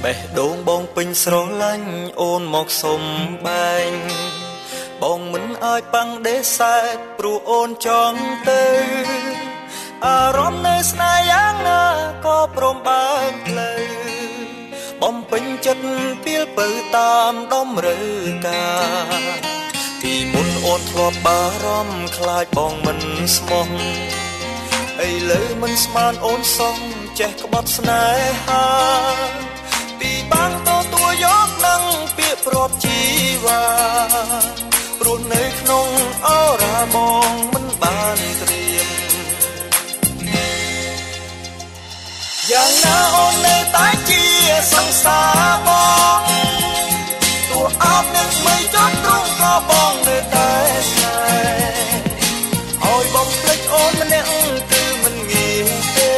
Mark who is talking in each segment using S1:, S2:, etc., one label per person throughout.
S1: បេះដូងបងពេញស្រឡាញ់អូនមកសុំបែងបងមិនអាចប៉ាំងដេសែតព្រោះអូនចង់ទៅអារម្មណ៍នៅស្នេហ៍យ៉ាងណាក៏ព្រមបើកផ្លូវបំពេញចិត្តពីលពៅតាមតម្រូវការពីមុនអូនធ្លាប់បារម្ភខ្លាចបងមិនស្មោះឥឡូវមិនស្មានអូនសោះចេះក្បត់ស្នេហាពីបាំងទទួលយកនឹងពាក្យព្រាត់ជីវ៉ាព្រោះនៅក្នុងអរាបងមិនបានត្រៀមយ៉ាងណាអូននៅតែជាសង្សារបងទោះអត់នឹងមិនចត់ត្រង់ក៏បងនៅតែស្នេហ៍ឲ្យបងភ្លេចអូនម្នាក់គឺមិនងាយទេ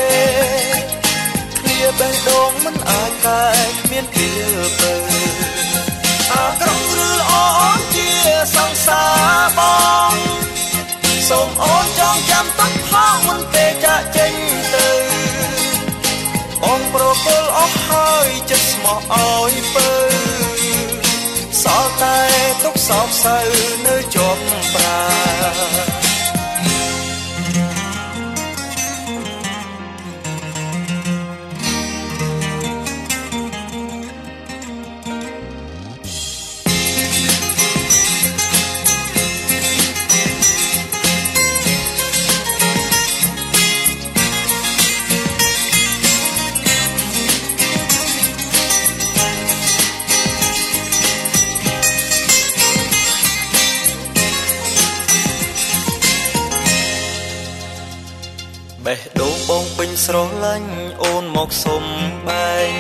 S1: គ្នាបេះដូងមិនអាចតែគ្មានពេលទៅអាក្រក់ឬល្អអូនជាសង្សារបងសូមអូនចងចាំទុកផងមុនពេលចាក់ចេញទៅបងប្រគល់អស់ហើយចិត្តស្មោះឲ្យពើសល់តែទុកសោកសៅនៅជាប់ប្រាបេះដូងបងពេញស្រឡាញ់អូនមកសុំបែង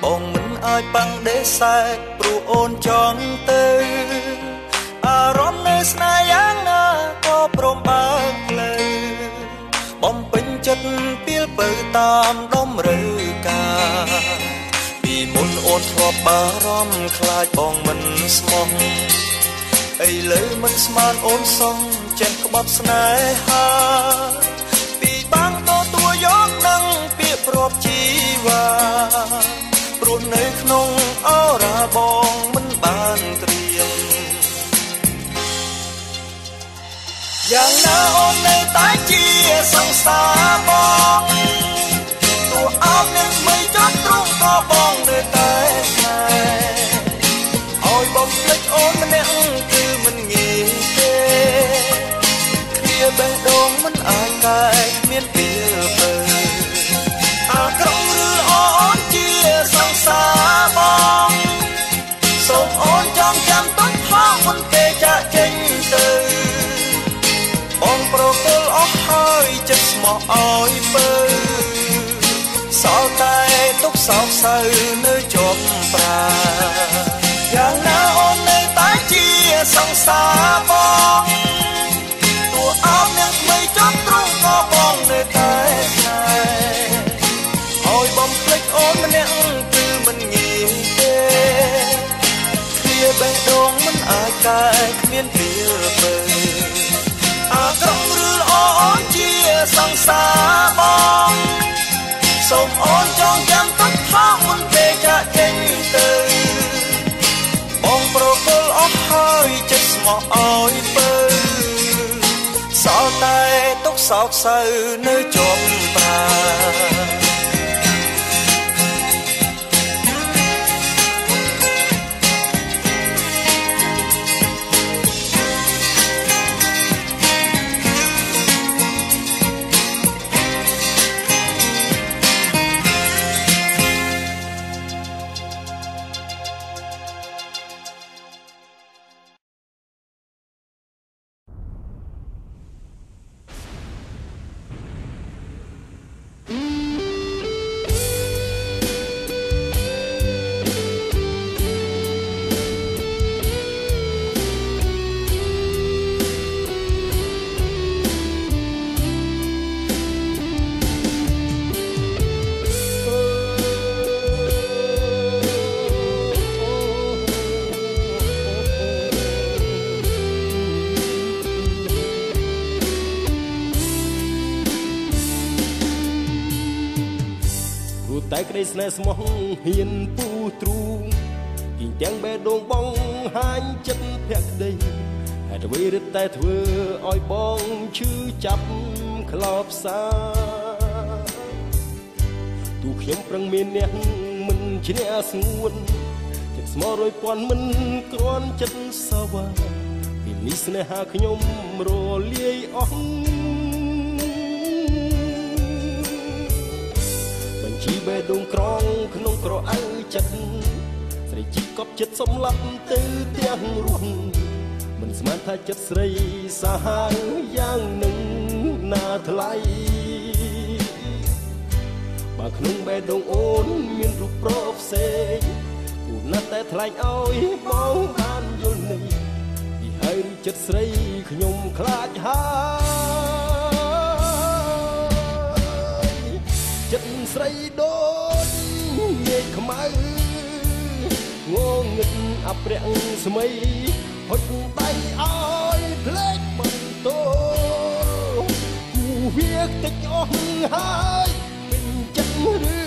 S1: បងមិនអាចប៉ាំងដេសែតព្រោះអូនចង់ទៅអារម្មណ៍នៅស្នេហ៍យ៉ាងណាក៏ព្រមបើកផ្លូវបំពេញចិត្តពីលពៅតាមតម្រូវការពីមុនអូនធ្លាប់បារម្ភខ្លាចបងមិនស្មោះឥឡូវមិនស្មានអូនសោះចេះក្បត់ស្នេហាបាំងទទួលយកនឹងពាក្យព្រាត់ជីវ៉ាព្រោះនៅក្នុងអរាបងមិនបានត្រៀមយ៉ាងណាអូននៅតែជាសង្សារបងទោះអោបនឹងមិនចត់ត្រង់ក៏បងនៅតែស្នេហ៍ឲ្យបងភ្លេចអូនម្នាក់គឺមិនងាយទេគ្នាបេះដូងមិនអាចតែមានពេលទៅអាក្រក់ឬល្អអូនជាសង្សារបងសូមអូនចងចាំទុកផងមុនពេលចាក់ចេញទៅបងប្រគល់អស់ហើយចិត្តស្មោះឲ្យពើសល់តែទុកសោកសៅនៅជាប់ប្រាយ៉ាងណាអូននៅតែជាសង្សារបងទោះអោបនឹងមិនចត់ត្រង់ក៏បងនៅតែស្នេហ៍ឲ្យបំភ្លេចអូនម្នាក់គឺមិនងាយទេគ្នាបេះដូងមិនអាចតែគ្មានពេលពើអាក្រក់ឬល្អអូនជាសង្សារបងសូមអូនចងចាំទុកផងមុនពេលចាក់ចេញទៅបងប្រគល់អស់ហើយចិត្តស្មោះឲ្យពើសល់តែទុកសោកសៅនៅជាប់ប្រា
S2: ក្តីស្នេហ៍ស្មោះហ៊ានពូទ្រូងគីងទាំងបេះដូងបងហាញចិត្តភក្តីហេតុអ្វីរឹតតែធ្វើឲ្យបងឈឺចាប់ខ្លោបសាទូខ្ញុំប្រឹងមានអ្នកមិនឈ្នះស្ងួនចិត្តស្មោះរយពាន់មិនគ្រាន់ចិត្តសាវ៉ាពីនេះស្នេហាខ្ញុំរលាយអស់បញ្ជីបេះដូងក្រងក្នុងក្រអៅចិត្តស្រីជីកប់ចិត្តសំឡាប់ទៅទាំងរស់មិនស្មានថាចិត្តស្រីសាហាវយ៉ាងនឹងណាថ្លៃបើក្នុងបេះដូងអូនមានរូបប្រុសផ្សេងគូណាស់តែថ្លែងឲ្យបងបានយល់នេះពីហើយចិត្តស្រីខ្ញុំខ្លាចហើយចិត្តស្រីដូចមេឃខ្មៅងងឹតអព្រាំងស្មីហុចដៃឲ្យភ្លេចបន្ទោគូវាតិចអស់ហើយពេញចិត្តឬ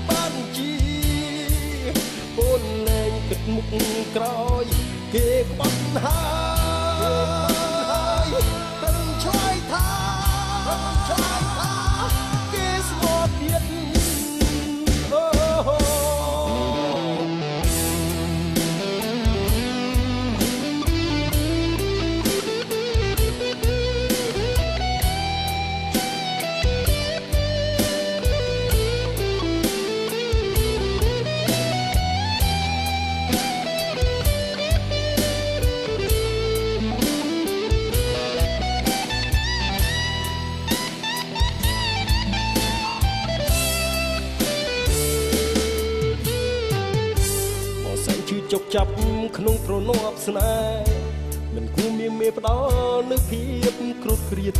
S2: បានជាអូនលែងគិតមុខក្រោយគេក្បត់ហើយទាំងឆ្លើយថាគេស្មោះទៀតជោគចាប់ក្នុងទ្រនាប់ស្នេហ៍មិនគួរមានមេផ្ដល់នៅភាពគ្រោះគ្រាត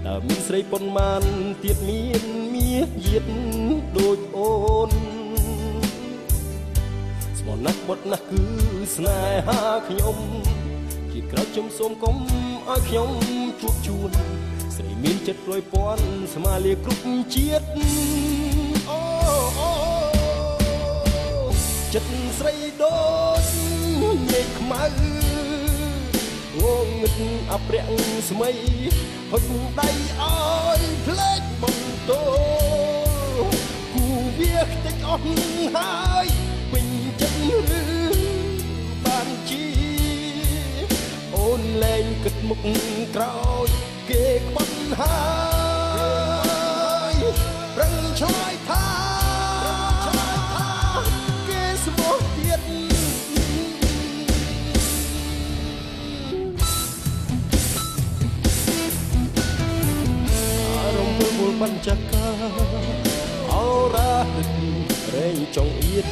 S2: តើមានស្រីប៉ុន្មានទៀតមានមាសយាតដូចអូនស្មោះណាស់បុតណាស់គឺស្នេហាខ្ញុំជាក្រោយខ្ញុំសូមកុំឲ្យខ្ញុំជួបជួនស្រីមានចិត្តរយពាន់ស្មាលាគ្រប់ជាតិអូចិត្តស្រីដូចមេឃខ្មៅងងឹតអព្រាំងស្មីហុចដៃឲ្យភ្លេចបន្ទោគូវាតិចអស់ហើយពេញចិត្តឬបានជាអូនលែងគិតមុខក្រោយគេក្បត់ហើយប្រឹងឆ្លើយថាបញ្ចកាអរ៉ារែងចង់អៀត